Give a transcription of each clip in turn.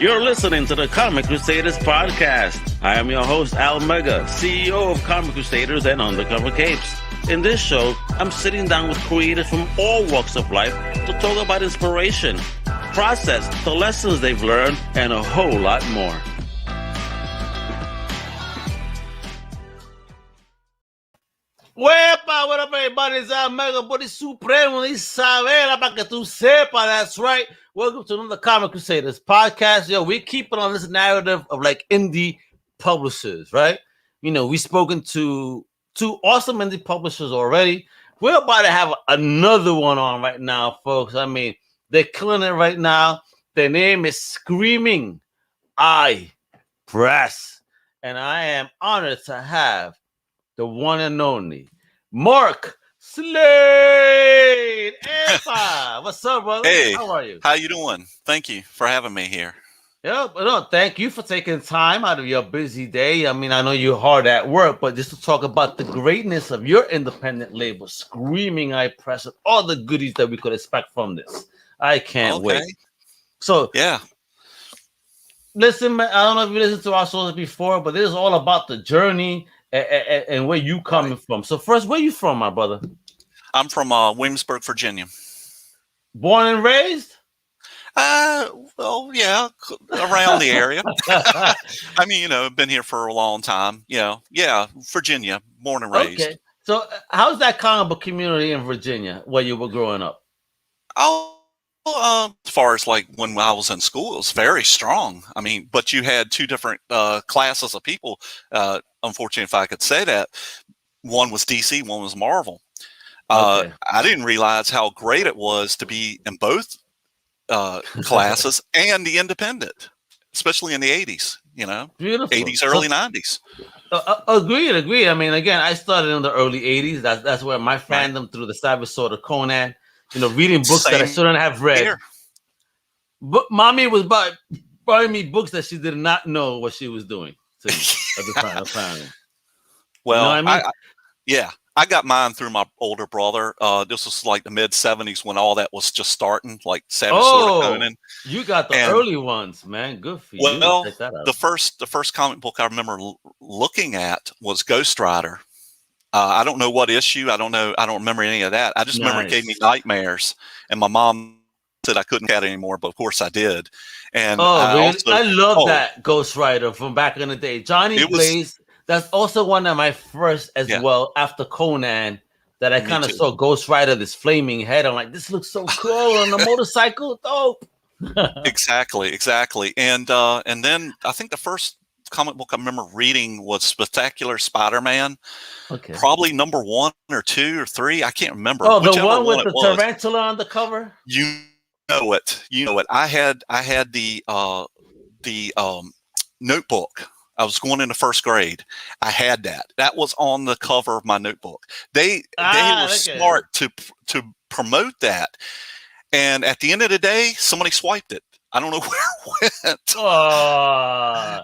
You're listening to the Comic Crusaders Podcast. I am your host, Al Mega, CEO of Comic Crusaders and Undercover Capes. In this show, I'm sitting down with creators from all walks of life to talk about inspiration, process, the lessons they've learned, and a whole lot more. Wepa, what up, everybody? It's Al Mega, Body Supremo, Isabela, para que tú sepa. That's right. Welcome to another Comic Crusaders podcast. Yo, we're keeping on this narrative of like indie publishers, right? You know, we've spoken to two awesome indie publishers already. We're about to have another one on right now, folks. I mean, they're killing it right now. Their name is Screaming Eye Press. And I am honored to have the one and only Mark Slade. What's up, brother? Hey, how are you? How you doing? Thank you for having me here. Yeah, but no, thank you for taking time out of your busy day. I mean, I know you're hard at work, but just to talk about the greatness of your independent label, Screaming Eye Press, and all the goodies that we could expect from this. I can't wait. So, yeah. Listen, man, I don't know if you listened to our shows before, but this is all about the journey and where you coming from. So first, where you from, my brother? I'm from Williamsburg, Virginia. Born and raised? Well, yeah, around the area. I mean, you know, been here for a long time. Yeah, Virginia, born and raised. Okay. So how's that comic book community in Virginia where you were growing up? As far as like when I was in school, it was very strong. I mean, but you had two different classes of people. Unfortunately, if I could say that, one was DC, one was Marvel. I didn't realize how great it was to be in both classes and the independent, especially in the 80s, you know. Beautiful. 80s, early 90s. Agreed. I mean, again, I started in the early 80s. That's where my fandom through the Savage Sword of Conan, you know, reading books that I shouldn't have read. Here. But mommy was buying me books that she did not know what she was doing at the time, apparently. Well, you know what I mean? I got mine through my older brother. This was like the mid 70s when all that was just starting, like Savage Sword of Conan. You got the early ones, man. Good for you. Well, the first comic book I remember looking at was Ghostwriter. I don't know what issue. I don't remember any of that. I just remember it gave me nightmares, and my mom said I couldn't cat anymore, but of course I did. And I love that Ghostwriter from back in the day. Johnny Blaze. That's also one of my first well after Conan that I kind of saw Ghostwriter, this flaming head. I'm like, this looks so cool on the motorcycle. Dope. Exactly. And then I think the first comic book I remember reading was Spectacular Spider-Man. Okay. Probably number 1 or 2 or 3. I can't remember. Oh, the one with the tarantula on the cover? You know it. I had the notebook. I was going into first grade. I had that. That was on the cover of my notebook. They were smart to promote that. And at the end of the day, somebody swiped it. I don't know where it went.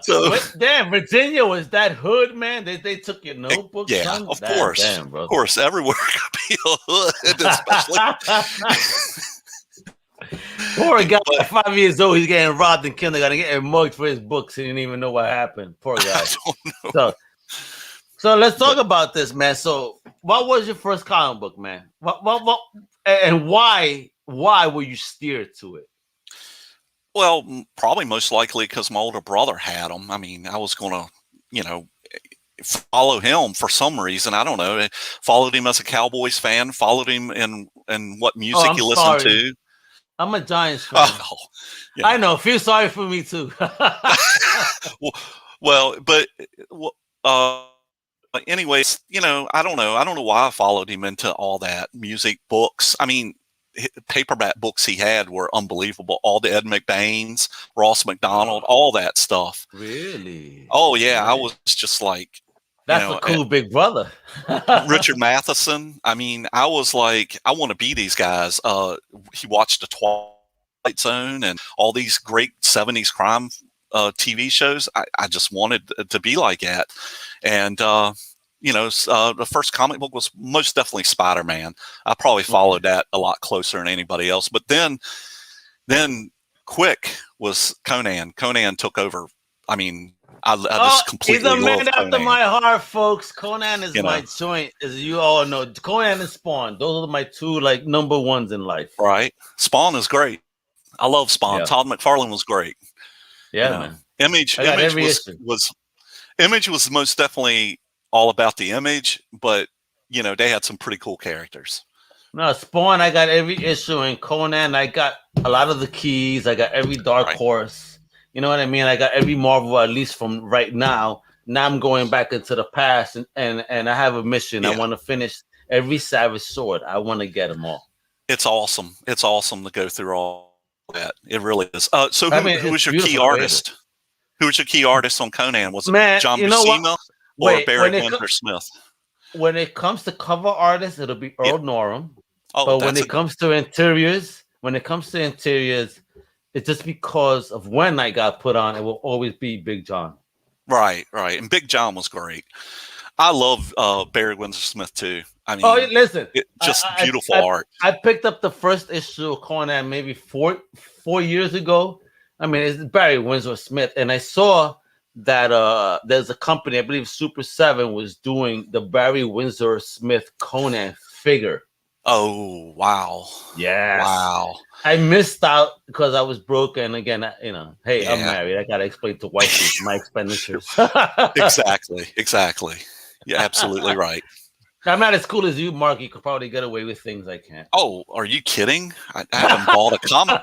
So damn, Virginia was that hood, man. They took your notebook. Yeah, son? Of course. Damn, of course, everywhere could be a hood, especially. Poor guy, 5 years old, he's getting robbed in kindergarten, getting mugged for his books. He didn't even know what happened. Poor guy. I don't know. So let's talk about this, man. So, what was your first comic book, man? What, and why were you steered to it? Well, probably most likely because my older brother had them. I mean, I was going to, follow him for some reason. I don't know. I followed him as a Cowboys fan. Followed him in what music he listened to. I'm a Giants fan. I know. Feel sorry for me too. Anyways, I don't know. I don't know why I followed him into all that music, books. I mean, paperback books he had were unbelievable. All the Ed McBain's, Ross McDonald, all that stuff. Really? Oh yeah, I was just like, that's a cool big brother. Richard Matheson. I mean, I was like, I want to be these guys. He watched the Twilight Zone and all these great 70s crime TV shows. I just wanted to be like that. And, the first comic book was most definitely Spider-Man. I probably followed that a lot closer than anybody else. But then quick was Conan. Conan took over. I mean, I just completely he's a man love after Conan. my heart, folks. Conan is You my know. joint, as you all know. Conan and Spawn, those are my two like number ones in life. Right? Spawn is great. I love Spawn. Yeah. Todd McFarlane was great. Yeah, You know. man. Image was most definitely all about the image, but you know, they had some pretty cool characters. No, Spawn, I got every issue, and Conan, I got a lot of the keys. I got every Dark Horse. You know what I mean? I got every Marvel, at least from right now. Now I'm going back into the past, and I have a mission. Yeah. I want to finish every Savage Sword. I want to get them all. It's awesome. It's awesome to go through all that. It really is. So who was your key artist? Who was your key artist on Conan? Was it John Buscema or Barry Windsor Smith? When it comes to cover artists, it'll be Earl Norem. Oh, but when it comes to interiors, it's just because of when I got put on, it will always be Big John. Right. And Big John was great. I love Barry Windsor Smith too. I mean, listen, beautiful art. I picked up the first issue of Conan maybe four years ago. I mean, it's Barry Windsor Smith, and I saw that there's a company, I believe Super 7 was doing the Barry Windsor Smith Conan figure. Oh, wow. Yes. Wow. I missed out because I was broke, and again, hey, I'm married. I gotta explain to wifey my expenditures. Exactly. You're absolutely right. I'm not as cool as you, Mark. You could probably get away with things I can't. Oh, are you kidding? I haven't bought a comic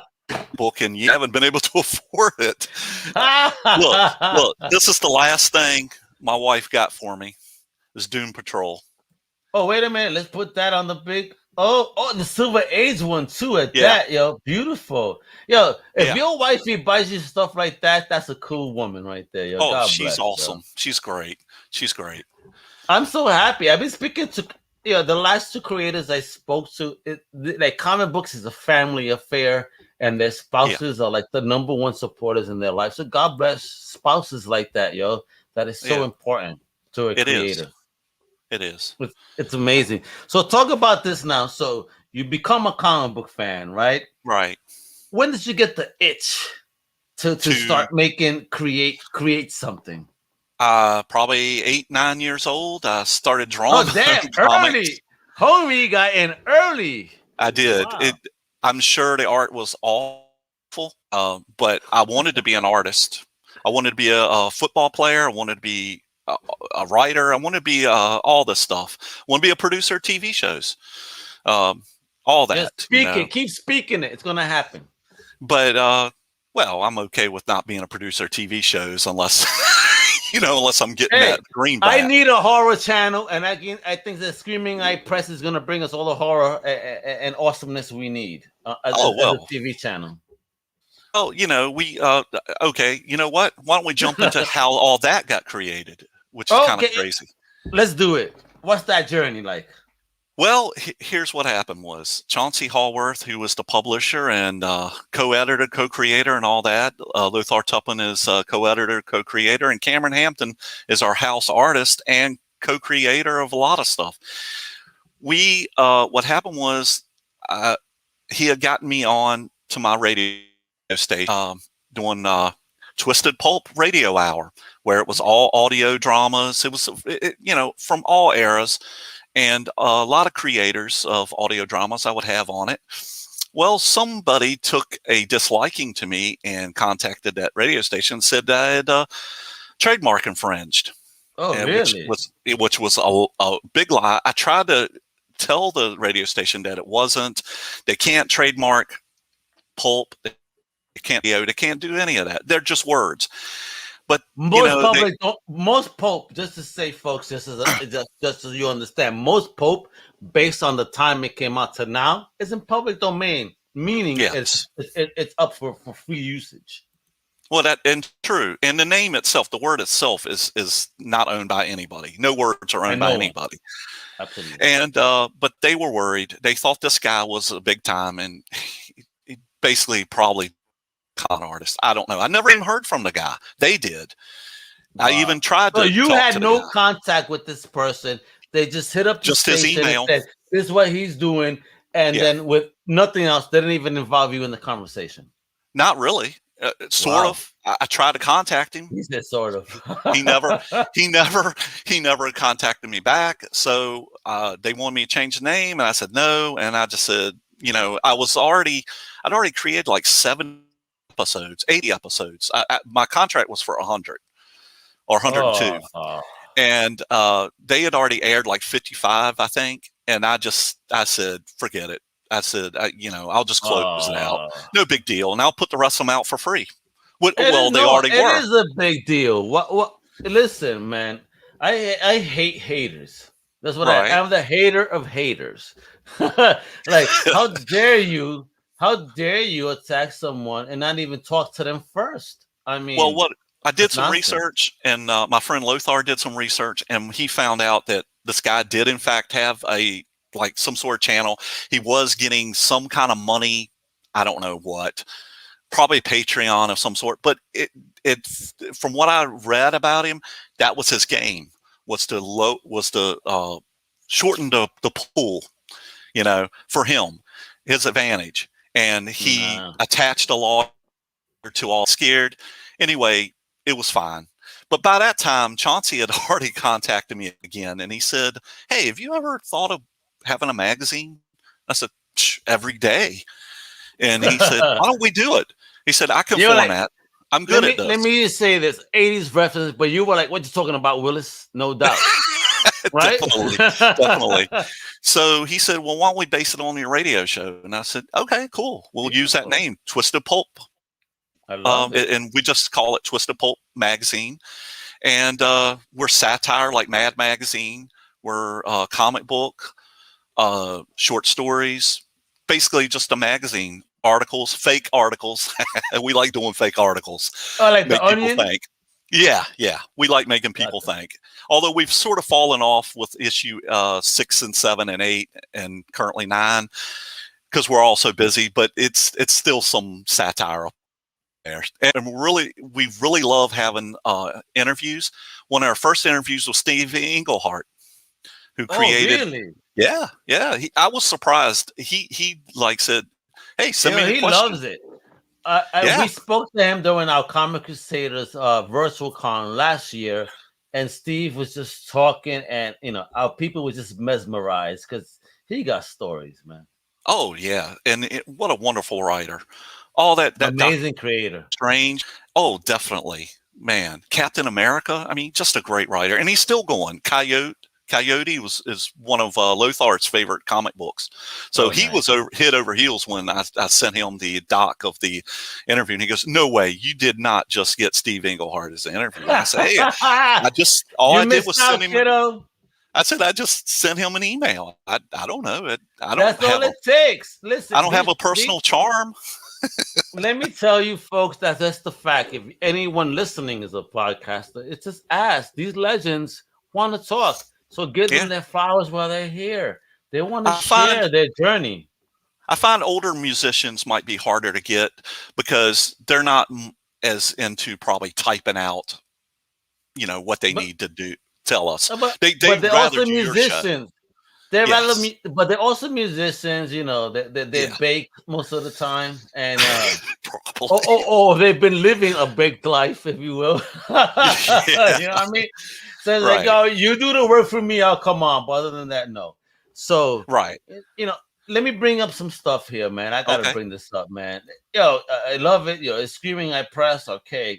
book and you haven't been able to afford it. Look, this is the last thing my wife got for me is Doom Patrol. Oh, wait a minute. Let's put that on the big. Oh, the Silver Age one too that, yo. Beautiful. Yo, if your wifey buys you stuff like that, that's a cool woman right there, yo. God she's bless, awesome. Yo. She's great. I'm so happy. I've been speaking to the last two creators I spoke to. Like comic books is a family affair, and their spouses are like the number one supporters in their life. So God bless spouses like that, yo. That is so important to a creator. It is. It's amazing. So talk about this now. So you become a comic book fan, right? Right. When did you get the itch to start create something? Probably 8-9 years old. I started drawing. Oh, damn! Early, homie got in early. I did. Wow. I'm sure the art was awful, but I wanted to be an artist. I wanted to be a football player. I wanted to be a writer. I wanted to be all this stuff. I want to be a producer of TV shows. All that. Just speak it. Keep speaking it. It's going to happen. But well, I'm okay with not being a producer of TV shows unless. Unless I'm getting that greenback. I need a horror channel, and I think the Screaming Eye Press is going to bring us all the horror and awesomeness we need as a TV channel. Oh, we okay. You know what? Why don't we jump into how all that got created, which is kind of crazy. Let's do it. What's that journey like? Well, here's what happened was Chauncey Haworth, who was the publisher and co-editor, co-creator and all that. Lothar Tuppan is co-editor, co-creator, and Cameron Hampton is our house artist and co-creator of a lot of stuff. What happened was he had gotten me on to my radio station doing Twisted Pulp radio hour, where it was all audio dramas. It was, from all eras. And a lot of creators of audio dramas I would have on it. Well, somebody took a disliking to me and contacted that radio station and said I had trademark infringed. Oh, really? Which was a big lie. I tried to tell the radio station that it wasn't. They can't trademark pulp. They can't do any of that. They're just words. But most pulp, just to say, folks, just so you understand, most pulp, based on the time it came out to now, is in public domain, meaning it's up for free usage. Well, true, and the name itself, the word itself, is not owned by anybody. No words are owned by anybody. Absolutely. And but they were worried. They thought this guy was a big time, and he basically probably. Con artist. I don't know. I never even heard from the guy. They did. Wow. I even tried to. So you had no contact with this person. They just hit up just his email. And said, this is what he's doing, and then with nothing else, they didn't even involve you in the conversation. Not really. Sort of. I tried to contact him. He said sort of. He never contacted me back. So they wanted me to change the name, and I said no. And I just said, I'd already created like 70 episodes, 80 episodes. My contract was for 100 or 102, and they had already aired like 55, I think. And I said, forget it. I said, I'll just close it out. No big deal. And I'll put the rest of them out for free. They already were. It is a big deal. What? Listen, man, I hate haters. That's what I'm the hater of haters. Like, how dare you attack someone and not even talk to them first? I mean, well, I did some research, and my friend Lothar did some research, and he found out that this guy did in fact have some sort of channel. He was getting some kind of money. I don't know what, probably Patreon of some sort. But it from what I read about him, that was his game, was to shorten the pool, for him, his advantage. And he attached a law to all scared. Anyway, it was fine. But by that time, Chauncey had already contacted me again, and he said, "Hey, have you ever thought of having a magazine?" I said, every day. And he said, "Why don't we do it?" He said, "I can format. I'm good at this." Let me just say this 80s reference, but you were like, "What you talking about, Willis?" No doubt. Right? Definitely. So he said, "Well, why don't we base it on your radio show?" And I said, "Okay, cool. We'll use that name, Twisted Pulp." I love it. And we just call it Twisted Pulp Magazine. And we're satire like Mad Magazine. We're comic book, short stories, basically just a magazine. Articles, fake articles. We like doing fake articles. Oh, like the Onion? Think. Yeah. We like making people think. Although we've sort of fallen off with issue 6 and 7 and 8 and currently 9 because we're all so busy. But it's still some satire there. And we really love having interviews. One of our first interviews was Steve Englehart, who created. Oh, really? Yeah. I was surprised. He said, "Hey, send me a question." He loves it. We spoke to him during our Comic Crusaders virtual con last year, and Steve was just talking, and our people were just mesmerized because he got stories, man. Oh yeah, and what a wonderful writer! All that amazing creator. Strange. Oh, definitely, man. Captain America. I mean, just a great writer, and he's still going. Coyote is one of Lothar's favorite comic books. So he was head over heels when I sent him the doc of the interview. And he goes, "No way, you did not just get Steve Englehart as an interview." And I said, "Hey, I did was send him." Kiddo. I said, "I just sent him an email. I don't know. That's all it takes. Listen, I don't have a personal charm." Let me tell you, folks, that's the fact. If anyone listening is a podcaster, it's just ask. These legends want to talk. So give them their flowers while they're here. They want to share their journey. I find older musicians might be harder to get because they're not as into probably typing out, what they need to do. Tell us. But they're also musicians. But they're also musicians. They bake most of the time, and they've been living a baked life, if you will. You know what I mean? So they go, "You do the work for me, I'll come on." But other than that, no. So let me bring up some stuff here, man. I gotta bring this up, man. I love it. It's Screaming I Press. Okay,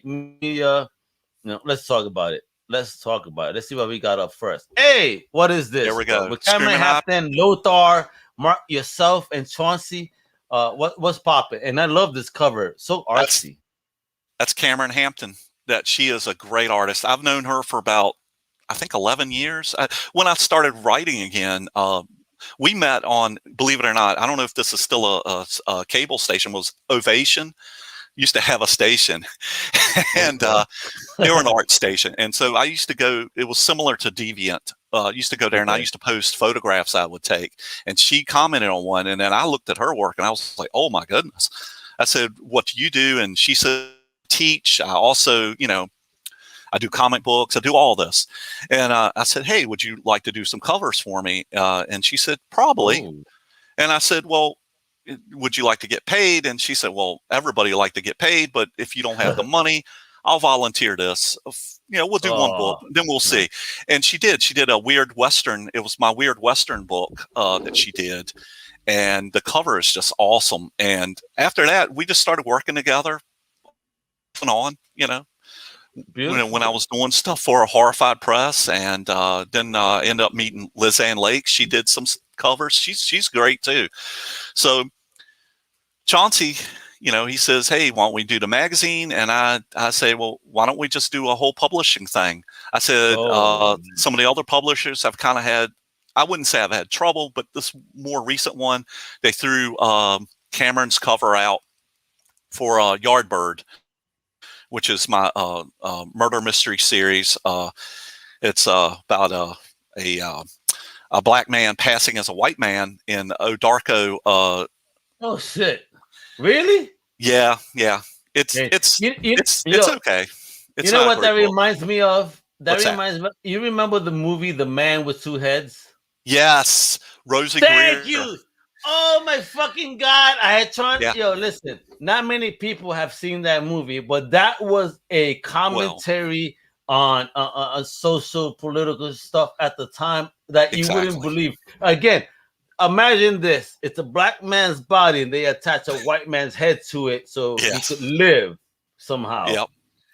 let's talk about it. Let's see what we got up first. Hey, what is this? There we go. With Cameron, Hampton, Lothar, Mark, yourself, and Chauncey. What's popping? And I love this cover. So artsy. That's Cameron Hampton. That she is a great artist. I've known her for about, I think, 11 years. When I started writing again, we met on, believe it or not, I don't know if this is still a cable station, was Ovation. Used to have a station, and they were an art station. And so I used to go, it was similar to Deviant. Used to go there and I used to post photographs I would take. And she commented on one, and then I looked at her work and I was like, "Oh my goodness." I said, "What do you do?" And she said, "Teach. I also, I do comic books. I do all this." And I said, "Hey, would you like to do some covers for me?" And she said, "Probably." Ooh. And I said, "Well, would you like to get paid? And she said, well, everybody like to get paid, but if you don't have the money, I'll volunteer this. We'll do one book, then we'll see. And she did. She did a Weird Western. It was my Weird Western book that she did. And the cover is just awesome. And after that, we just started working together off and on, when I was doing stuff for a Horrified Press, and then ended up meeting Liz Ann Lake. She did some covers. She's great too. So Chauncey, he says, hey, why don't we do the magazine? And I say, well, why don't we just do a whole publishing thing? I said, some of the other publishers have kind of had, I wouldn't say I've had trouble, but this more recent one, they threw Cameron's cover out for Yardbird, which is my murder mystery series. It's about a black man passing as a white man in Odarko. Oh shit! Really? Yeah. It's okay. It's You know what that reminds me of? You remember the movie The Man with Two Heads? Yes, Rosie. Thank you. Oh my fucking God! I had tried. Yeah. Yo, listen. Not many people have seen that movie, but that was a commentary on social political stuff at the time that you wouldn't believe. Again, imagine this: it's a black man's body, and they attach a white man's head to it, so he could live somehow. Yep.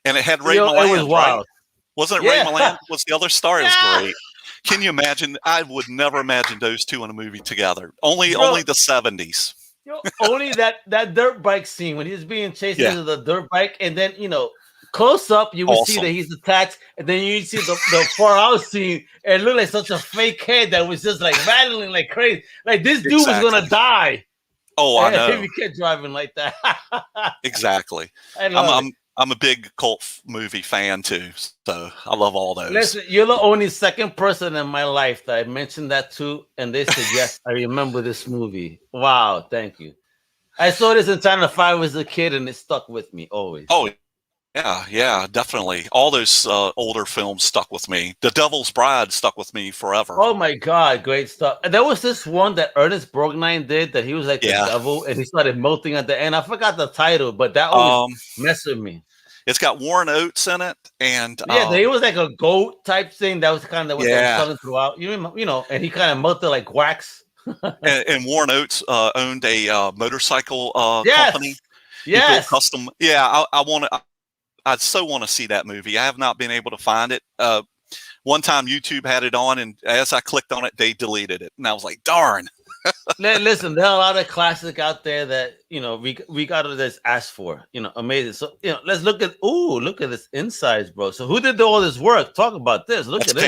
And it had Ray Milland. It was wild. Right? Wasn't it Ray Milland? Was the other star? It was great. Can you imagine? I would never imagine those two in a movie together. Only the 70s. Only that dirt bike scene when he's being chased into the dirt bike, and then close up you will see that he's attached, and then you see the far out scene, and it looked like such a fake head that was just like rattling like crazy. Like this dude was gonna die. Oh, I know. If he kept driving like that. Exactly. I'm a big cult movie fan too, so I love all those. Listen, you're the only second person in my life that I mentioned that to, and they said, yes, I remember this movie. Wow, thank you. I saw this in China 5 as a kid, and it stuck with me always. Oh, yeah, definitely. All those older films stuck with me. The Devil's Bride stuck with me forever. Oh my God, great stuff. And there was this one that Ernest Borgnine did that he was like the devil, and he started melting at the end. I forgot the title, but that always messed with me. It's got Warren Oates in it, and it was like a goat type thing. That was kind of what was coming throughout. And he kind of melted like wax. and Warren Oates owned a motorcycle company. Yes, custom. Yeah, I so want to see that movie. I have not been able to find it. One time YouTube had it on, and as I clicked on it, they deleted it, and I was like, darn. Listen, there are a lot of classics out there that we got to just ask for. Amazing. So let's look at this insides, bro. So who did all this work? Talk about this. Look at this.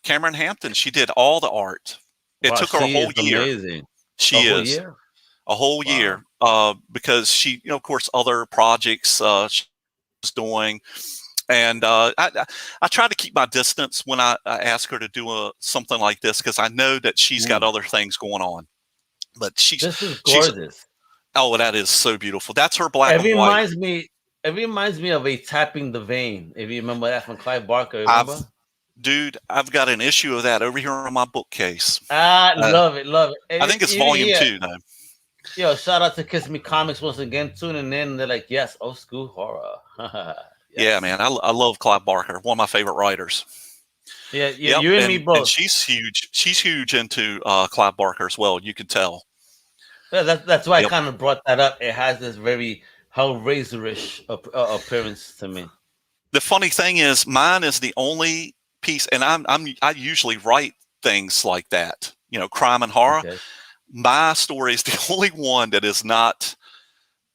Cameron Hampton. She did all the art. It took her a whole year. Amazing. She is a whole year because she, of course, other projects she was doing. And I try to keep my distance when I ask her to do something like this, because I know that she's got other things going on. But this is gorgeous. That is so beautiful. That's her black and white. It reminds me of a Tapping the Vein. If you remember that from Clive Barker, remember? I've got an issue of that over here on my bookcase. Love it. I think it's volume 2 though. Yo, shout out to Kiss Me Comics once again, tuning in. And they're like, yes, old school horror. Yes. Yeah, man, I love Clive Barker, one of my favorite writers. Yeah, you and me both. And she's huge. She's huge into Clive Barker as well. You can tell. Yeah, that's why I kind of brought that up. It has this very Hellraiserish appearance to me. The funny thing is, mine is the only piece, and I usually write things like that, crime and horror. Okay. My story is the only one that is not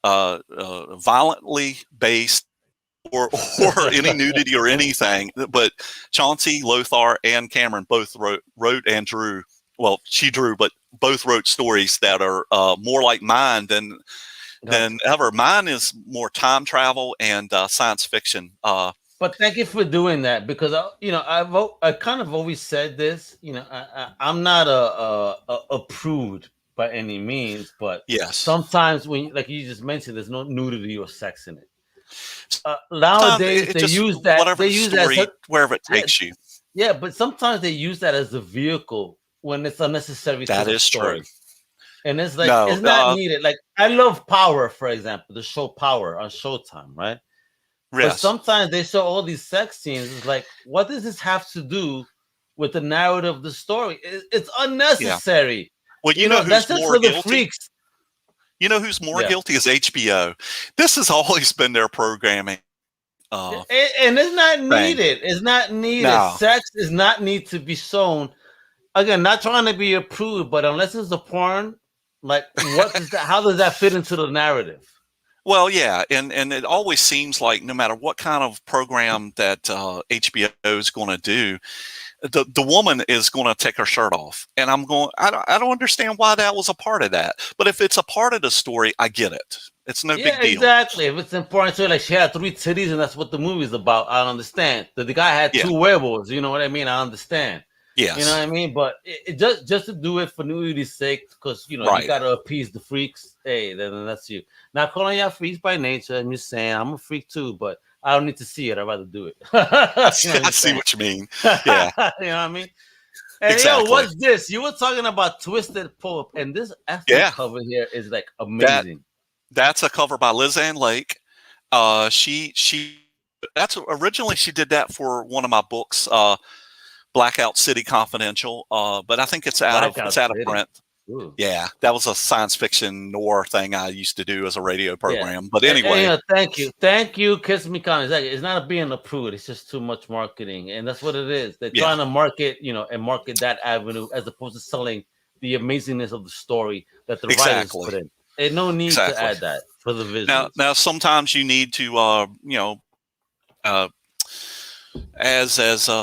violently based. Or any nudity or anything, but Chauncey, Lothar, and Cameron both wrote and drew. Well, she drew, but both wrote stories that are more like mine than ever. Mine is more time travel and science fiction. But thank you for doing that, because I kind of always said this. I'm not a prude by any means, but sometimes when, like you just mentioned, there's no nudity or sex in it. Nowadays they use that. Whatever story, wherever it takes you. Yeah, but sometimes they use that as a vehicle when it's unnecessary. That is true. And it's like No, it's not needed. Like I love Power, for example, the show Power on Showtime, right? But yes, sometimes they show all these sex scenes. It's like, what does this have to do with the narrative of the story? It's yeah. unnecessary. Well, you You know know, who's that's just more for the guilty? freaks. You know who's more Yeah. guilty is HBO. This has always been their programming. And it's not needed. It's not needed. No. Sex is not need to be shown. Again, not trying to be a prude, but unless it's a porn, like what does that? How does that fit into the narrative? Well, yeah, and it always seems like no matter what kind of program that HBO is going to do, the woman is going to take her shirt off, and I don't understand why that was a part of that. But if it's a part of the story, I get it. It's no big deal. Exactly. If it's important to her, like she had 3 titties and that's what the movie's about, I understand. The guy had 2 werewolves, you know what I mean? I understand. Yes. You know what I mean? But it just to do it for nudity's sake, because you got to appease the freaks. Hey, then that's you. Not calling y'all freaks by nature. I'm just saying I'm a freak too, but I don't need to see it. I'd rather do it. I see what you mean. Yeah. You know what I mean? And exactly. yo, what's this? You were talking about Twisted Pulp, and this cover here is like amazing. That's a cover by Liz Ann Lake. Originally she did that for one of my books, Blackout City Confidential, but I think it's out of print. Ooh. Yeah, that was a science fiction noir thing I used to do as a radio program. But anyway, thank you, Kiss Me Comics. It's not being a prude; it's just too much marketing, and that's what it is. They're trying to market, and market that avenue as opposed to selling the amazingness of the story that the writers put in. And no need to add that for the visuals. Now, sometimes you need to, as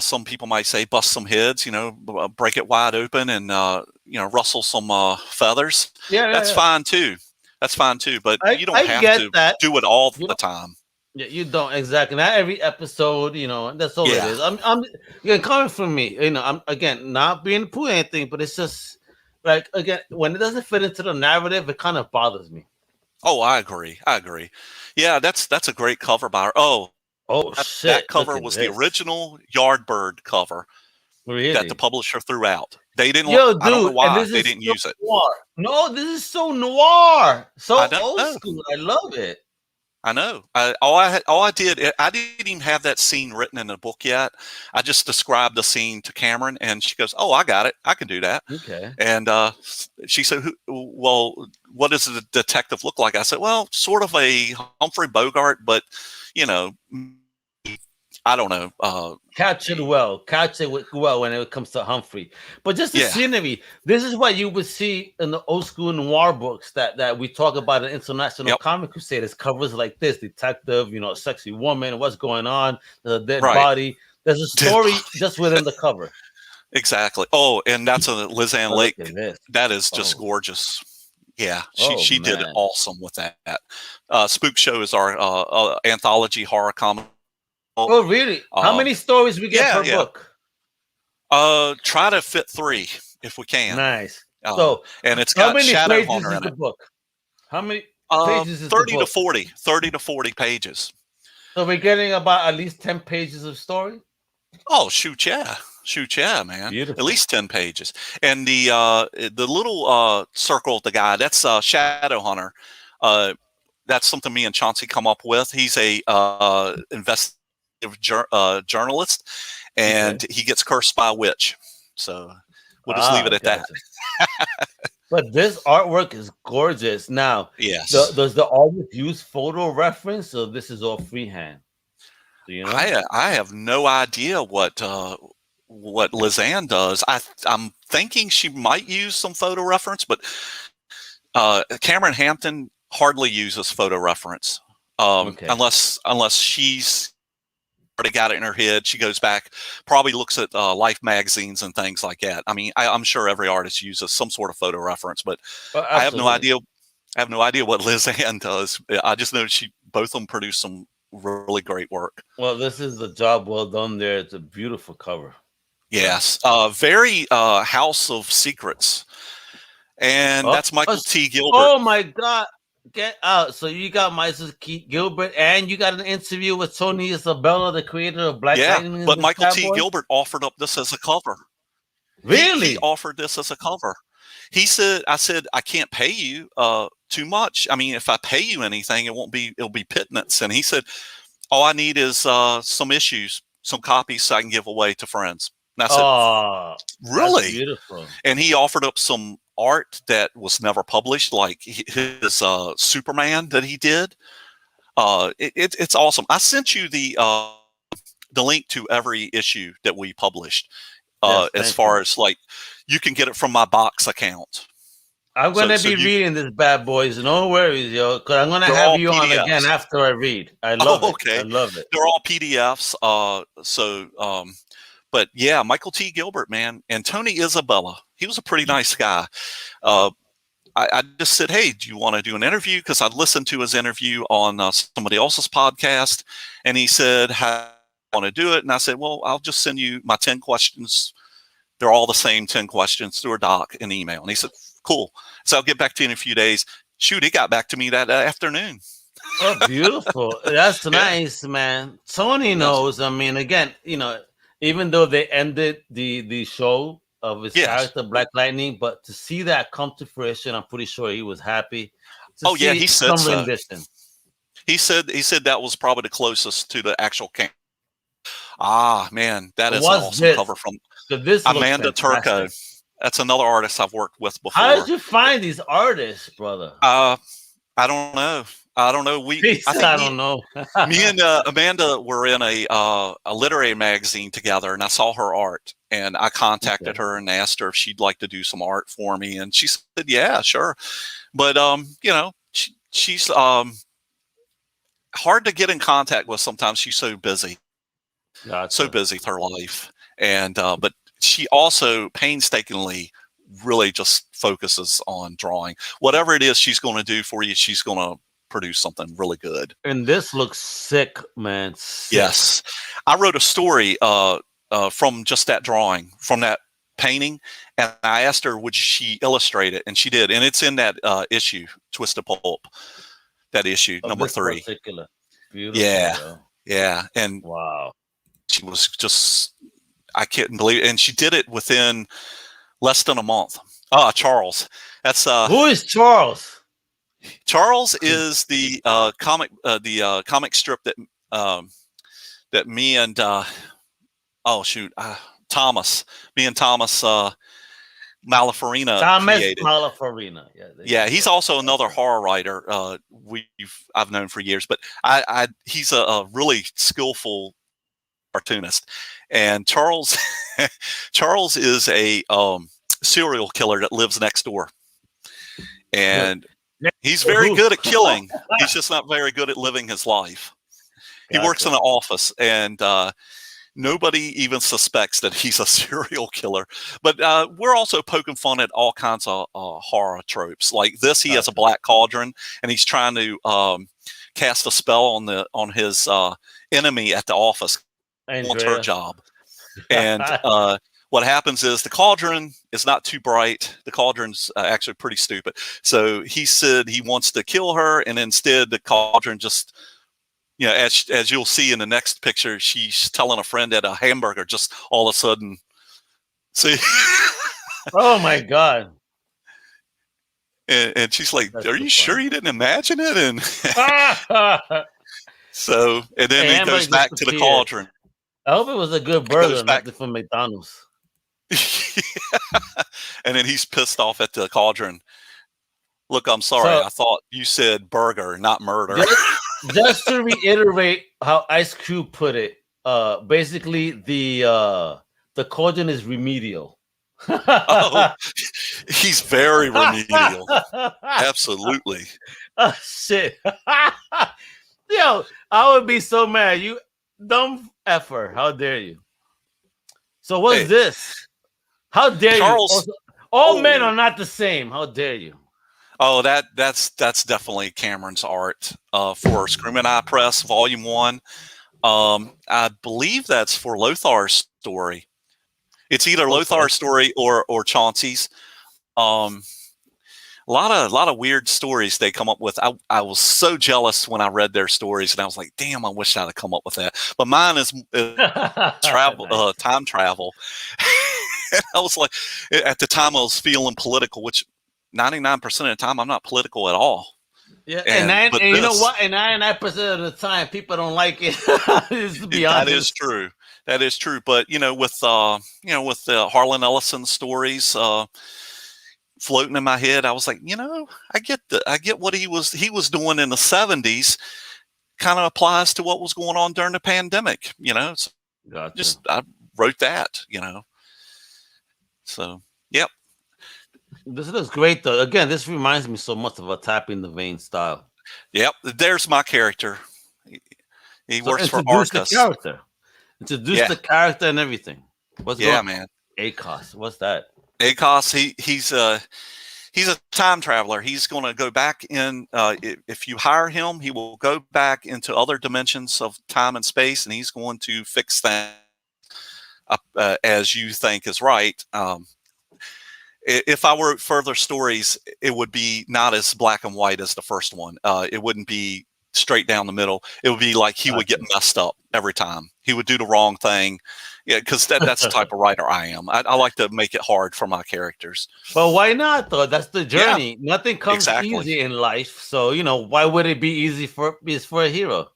some people might say, bust some heads, break it wide open and, rustle some feathers. That's fine too. That's fine too. But you don't have to do it all the time. Yeah, you don't exactly. Not every episode, that's all it is. I'm coming from me, I'm again not being poo anything, but it's just like again when it doesn't fit into the narrative, it kind of bothers me. Oh, I agree. Yeah, that's a great cover by her. Shit! That cover was the original Yardbird cover that the publisher threw out. They didn't. I don't know why they didn't use it. No, this is so noir, so old school. I love it. I know. I didn't even have that scene written in the book yet. I just described the scene to Cameron, and she goes, "Oh, I got it. I can do that." Okay. And she said, "Well, what does the detective look like?" I said, "Well, sort of a Humphrey Bogart, but I don't know. Catch it well when it comes to Humphrey. But just the scenery, this is what you would see in the old school noir books that we talk about in International Comic Crusaders. Covers like this, detective, sexy woman, what's going on, the dead body. There's a story just within the cover. Exactly. Oh, and that's a Liz Ann Lake. That is just gorgeous. Yeah, she did it awesome with that. Spook Show is our anthology horror comic. Oh, really? How many stories we get per book? Try to fit 3 if we can. Nice. And it's got Shadow Hunter in the it. Book? How many pages is 30 the book? 30 to 40 pages. So we're getting about at least 10 pages of story? Oh, shoot, yeah, man. Beautiful. At least 10 pages. And the little circle of the guy, that's Shadow Hunter. That's something me and Chauncey come up with. He's a investigative journalist, and he gets cursed by a witch. So we'll just leave it at that. But this artwork is gorgeous. Now, yes. Does the artist use photo reference, or this is all freehand? Do you know? I have no idea what Liz Ann does. I'm thinking she might use some photo reference, but Cameron Hampton hardly uses photo reference unless she's already got it in her head. She goes back, probably looks at Life magazines and things like that. I mean, I'm sure every artist uses some sort of photo reference, but I have no idea. I have no idea what Liz Ann does. I just know both of them produce some really great work. Well, this is a job well done there. It's a beautiful cover. Yes, very House of Secrets, and that's Michael T. Gilbert. Oh my God. Get out. So you got Michael T. Gilbert, and you got an interview with Tony Isabella, the creator of Black Lightning. But Michael T. Gilbert offered up this as a cover. Really? He offered this as a cover. He said, I said, I can't pay you too much. I mean, if I pay you anything, it'll be pittance. And he said, all I need is some issues, some copies so I can give away to friends. And I said, Oh, really? That's beautiful. And he offered up some art that was never published, like his Superman that he did. It's awesome. I sent you the link to every issue that we published. As far as like, you can get it from my box account. I'm gonna be reading this bad boys. No worries, yo, because I'm gonna have you on again after I read. I love it. I love it. They're all PDFs. But yeah, Michael T. Gilbert, man, and Tony Isabella. He was a pretty nice guy. I just said, hey, do you want to do an interview? Because I listened to his interview on somebody else's podcast, and he said, how do you want to do it? And I said, well, I'll just send you my 10 questions. They're all the same 10 questions through a doc and email. And he said, cool. So I'll get back to you in a few days. Shoot, he got back to me that afternoon. Oh, beautiful. That's nice, man. Tony knows. I mean, again, you know, even though they ended the show of his character, Black Lightning, but to see that come to fruition, I'm pretty sure he was happy. He said so. Rendition. He said that was probably the closest to the actual camp. Ah, man, that is an awesome cover from Amanda Turco. That's another artist I've worked with before. How did you find these artists, brother? I don't know. I don't know. I don't know. Me and Amanda were in a literary magazine together, and I saw her art, and I contacted her and asked her if she'd like to do some art for me, and she said, "Yeah, sure." But you know, she's hard to get in contact with. Sometimes she's so busy, so busy with her life, and but she also painstakingly really just focuses on drawing. Whatever it is she's going to do for you, she's going to produce something really good. And this looks sick, man. Sick. Yes. I wrote a story from just that drawing, from that painting, and I asked her, would she illustrate it? And she did. And it's in that issue, Twisted Pulp, that issue, number 3. Particular. Beautiful. Yeah. Bro. Yeah. And wow. She was just, I couldn't believe it. And she did it within less than a month. Charles. That's who is Charles? Charles is the comic strip that that me and Thomas Malafarina created. Malafarina. Yeah, he's also another horror writer I've known for years, but he's a really skillful cartoonist. And Charles is a serial killer that lives next door. And he's very good at killing. He's just not very good at living his life. He works in an office, and nobody even suspects that he's a serial killer. But we're also poking fun at all kinds of horror tropes. Like this, he has a black cauldron, and he's trying to cast a spell on his enemy at the office. Wants her job. And what happens is the cauldron is not too bright. The cauldron's actually pretty stupid. So he said he wants to kill her, and instead the cauldron just, you know, as you'll see in the next picture, she's telling a friend at a hamburger, just all of a sudden, see. Oh my God. And she's like, "Are you sure you didn't imagine it?" And so, and then he goes back to the cauldron. I hope it was a good burger, not from McDonald's. And then he's pissed off at the cauldron. Look, I'm sorry. I thought you said burger, not murder. Just to reiterate how Ice Cube put it, basically the cauldron is remedial. He's very remedial. Absolutely. Oh shit. Yo, I would be so mad. You dumb effer. How dare you? So what's this? How dare you? All men are not the same. How dare you? Oh, that's definitely Cameron's art for Screaming Eye Press, Volume 1. I believe that's for Lothar's story. It's either Lothar's story or Chauncey's. A lot of weird stories they come up with. I was so jealous when I read their stories, and I was like, damn, I wish I'd have come up with that. But mine is travel, time travel. And I was like, at the time I was feeling political, which 99% of the time I'm not political at all. Yeah, and you know what? And 99% of the time, people don't like it. Just to be honest, that is true. That is true. But with Harlan Ellison stories floating in my head, I was like, I get what he was doing in the 70s. Kind of applies to what was going on during the pandemic. So gotcha. I wrote that. So yep. This looks great, though. Again, this reminds me so much of a Tapping the Vein style. Yep, there's my character. He works for Arcus. Introduce the character and everything. What's going on, man? ACOS. What's that? ACOS. He's a time traveler. He's going to go back in. If you hire him, he will go back into other dimensions of time and space, and he's going to fix things up as you think is right. If I wrote further stories, it would be not as black and white as the first one. It wouldn't be straight down the middle. It would be like he would get messed up every time. He would do the wrong thing. Yeah, because that's the type of writer I am. I like to make it hard for my characters. But why not, though? That's the journey. Yeah, nothing comes easy in life. So, why would it be easy for a hero?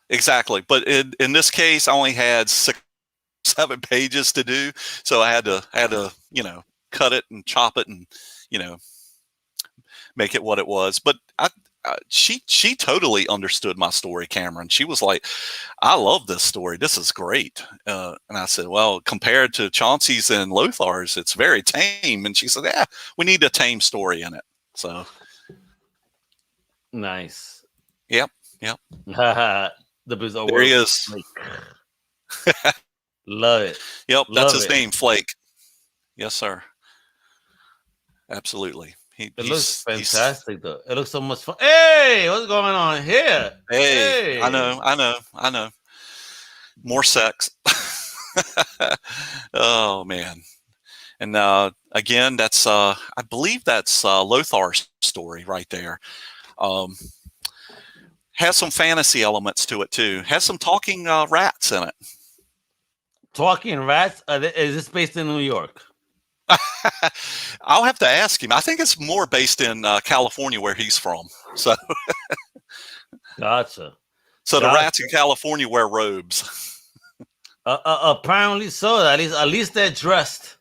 Exactly. But in this case, I only had 6-7 pages to do. So I had to cut it and chop it and make it what it was. But she totally understood my story, Cameron. She was like, I love this story, this is great. And I said, well, compared to Chauncey's and Lothar's, it's very tame. And she said, yeah, we need a tame story in it. So nice. Yep. The bizarre there he is. Love it. Yep, that's his name, Flake. Yes, sir. Absolutely. It looks fantastic, though. It looks so much fun. Hey, what's going on here? Hey. I know. More sex. Oh, man. And again, that's I believe that's Lothar's story right there. Has some fantasy elements to it, too. Has some talking rats in it. Talking rats? Is this based in New York? I'll have to ask him. I think it's more based in California, where he's from. So, gotcha. So the rats in California wear robes. Apparently so. At least they're dressed.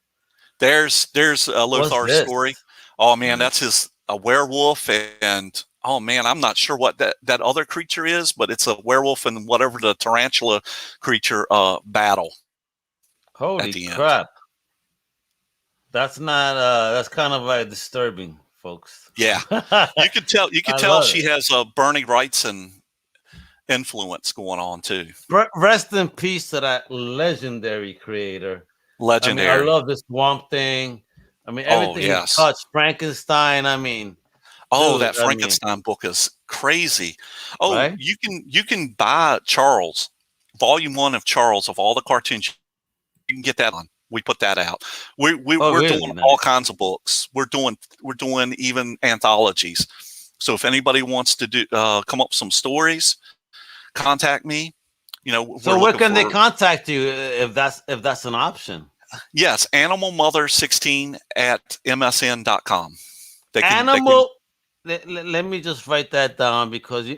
There's Lothar's story. Oh man, that's a werewolf, and oh man, I'm not sure what that other creature is, but it's a werewolf and whatever the tarantula creature battle. Holy crap. That's not. That's kind of disturbing, folks. Yeah, you can tell. You can tell she has a Bernie Wrightson influence going on too. Rest in peace to that legendary creator. Legendary. I love this Swamp Thing. I mean, everything he touched. Frankenstein. I mean, that Frankenstein book is crazy. Oh, right? You can buy Charles, Volume 1 of Charles of all the cartoons. You can get that on. We put that out. We're really doing all kinds of books. We're doing even anthologies. So if anybody wants to do come up with some stories, contact me. So where can they contact you if that's an option? Yes, animalmother16 at msn.com. Let me just write that down because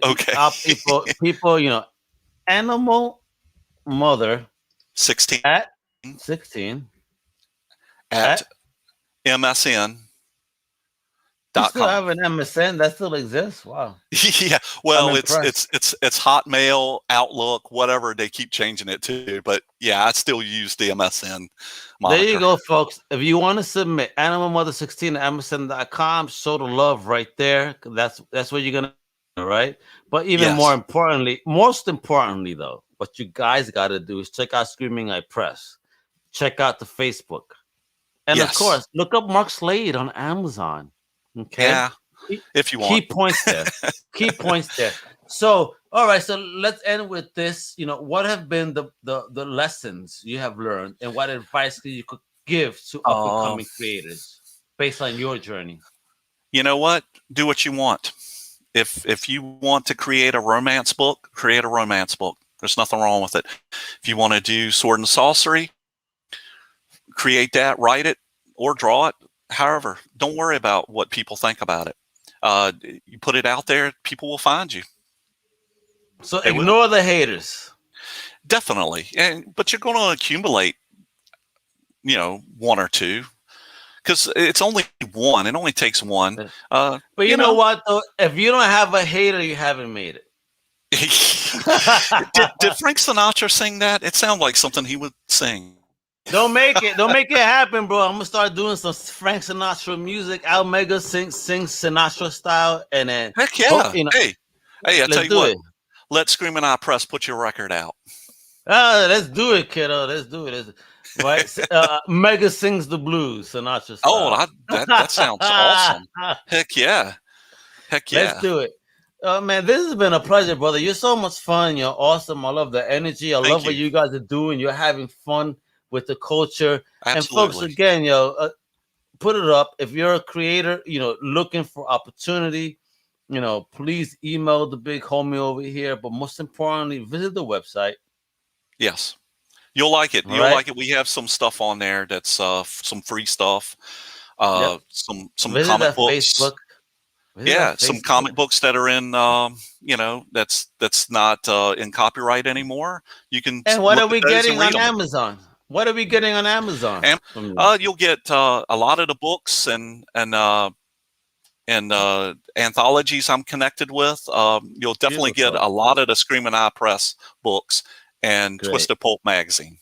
people, animal mother 16 at 16 at MSN. You still have an MSN that still exists? Wow. Yeah. Well, it's Hotmail, Outlook, whatever they keep changing it to. But yeah, I still use the MSN moniker. There you go, folks. If you want to submit animalmother16 at MSN.com, show the love right there. That's what you're gonna do, right? But even most importantly though, what you guys gotta do is check out Screaming I Press. Check out the Facebook. And of course, look up Mark Slade on Amazon. Okay. Yeah. If you want. Key points there. So, all right. So let's end with this. What have been the lessons you have learned, and what advice you could give to up and coming creators based on your journey? You know what? Do what you want. If you want to create a romance book, create a romance book. There's nothing wrong with it. If you want to do sword and sorcery, create that, write it, or draw it. However, don't worry about what people think about it. You put it out there, people will find you. So ignore the haters. Definitely. But you're going to accumulate, one or two, because it's only one. It only takes one. But you know what, though? If you don't have a hater, you haven't made it. Did Frank Sinatra sing that? It sounded like something he would sing. Don't make it happen, bro. I'm gonna start doing some Frank Sinatra music. I'll mega sing Sinatra style, and then heck yeah. Hey, I tell you what. Let Screaming Eye Press put your record out. Let's do it, kiddo. Let's do it. Right? Mega sings the blues, Sinatra style. Oh, that sounds awesome. Heck yeah. Let's do it. Man, this has been a pleasure, brother. You're so much fun. You're awesome. I love the energy. I love what you guys are doing. You're having fun with the culture. Absolutely. And folks, again, put it up. If you're a creator, looking for opportunity, please email the big homie over here. But most importantly, visit the website. Yes. You'll like it. You'll like it. We have some stuff on there that's some free stuff. Some visit comic books. Facebook. Some comic books that are in that's not in copyright anymore. You can. And what are we getting on Amazon? What are we getting on Amazon? You'll get a lot of the books and anthologies I'm connected with. You'll definitely get a lot of the Screaming Eye Press books and Twisted Pulp magazine.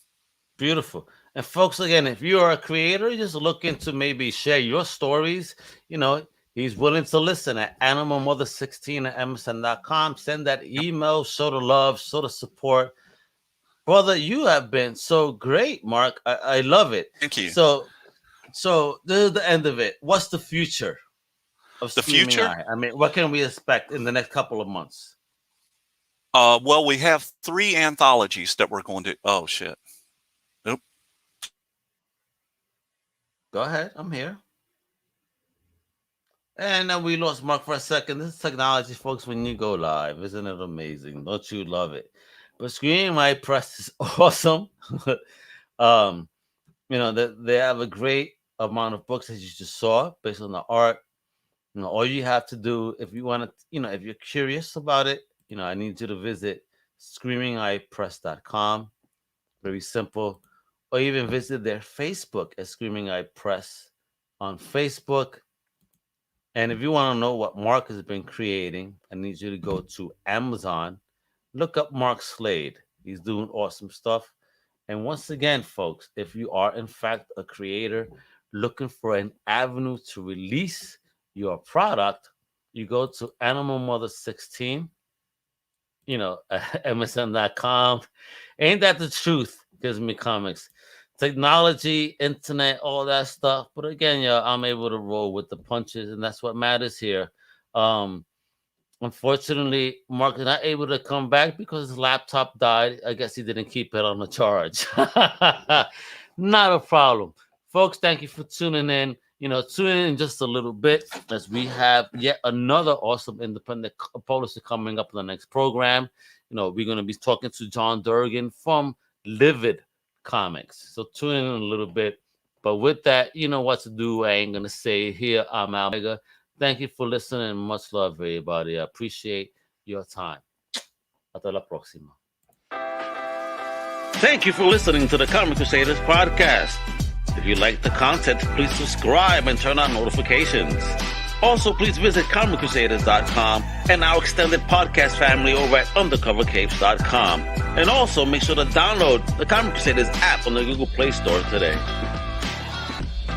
Beautiful. And folks, again, if you are a creator, just looking to maybe share your stories, he's willing to listen at animalmother16@msn.com. Send that email, show the love, show the support. Brother, you have been so great, Mark. I love it. Thank you. So this is the end of it. What's the future of the future? Eye? I mean, what can we expect in the next couple of months? Well, we have 3 anthologies that we're going to. Oh shit! Nope. Go ahead. I'm here. And then we lost Mark for a second. This is technology, folks. When you go live, isn't it amazing? Don't you love it? But Screaming Eye Press is awesome. They have a great amount of books as you just saw based on the art. All you have to do if you want to, if you're curious about it, I need you to visit screamingeyepress.com. Very simple. Or even visit their Facebook at Screaming Eye Press on Facebook. And if you want to know what Mark has been creating, I need you to go to Amazon. Look up Mark Slade. He's doing awesome stuff. And once again, folks, if you are in fact a creator looking for an avenue to release your product, you go to Animal Mother 16, MSN.com. Ain't that the truth? Gives me comics. Technology, internet, all that stuff. But again, I'm able to roll with the punches, and that's what matters here. Unfortunately, Mark is not able to come back because his laptop died. I guess he didn't keep it on the charge. Not a problem. Folks, thank you for tuning in. Tune in just a little bit as we have yet another awesome independent publisher coming up in the next program. We're going to be talking to John Durgan from Livid Comics. So tune in a little bit. But with that, you know what to do. I ain't going to say it here. I'm Omega. Thank you for listening. Much love, everybody. I appreciate your time. Hasta la próxima. Thank you for listening to the Comic Crusaders Podcast. If you like the content, please subscribe and turn on notifications. Also, please visit comiccrusaders.com and our extended podcast family over at undercovercapes.com. And also, make sure to download the Comic Crusaders app on the Google Play Store today.